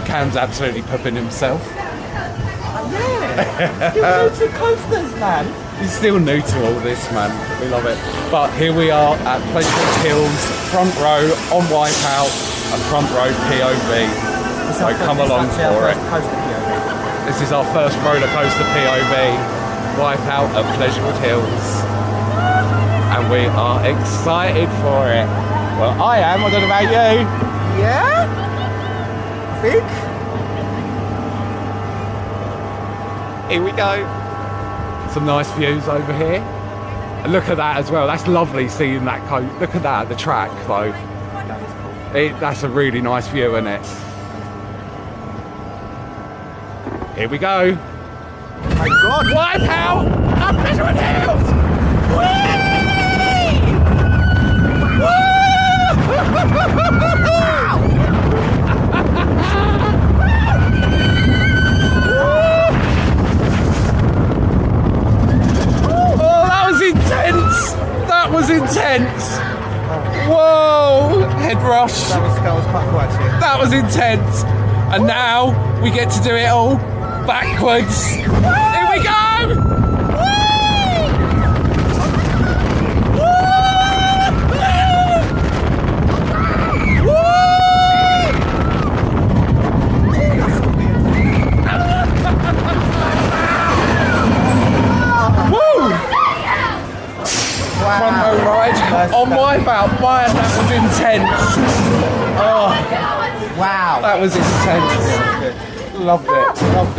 Cam's absolutely pooping himself. Yeah. Still new to coasters, man. He's still new to all this, man. We love it. But here we are at Pleasurewood Hills, front row on Wipeout, and front row POV. So come along for it. This is our first roller coaster POV, Wipeout at Pleasurewood Hills. And we are excited for it. Well, I am. I don't know about you. Yeah? I think. Here we go. Some nice views over here. And look at that as well. That's lovely seeing that coast. Look at that, the track though. That is cool. That's a really nice view, isn't it? Here we go. My God. Wipeout at Pleasurewood Hills! That was intense. Whoa, head rush. That was quite cool actually. That was intense. And now we get to do it all backwards. Here we go. Front row ride on Wipeout. Man, that was intense. Oh, wow. that was intense. Loved it. Loved it.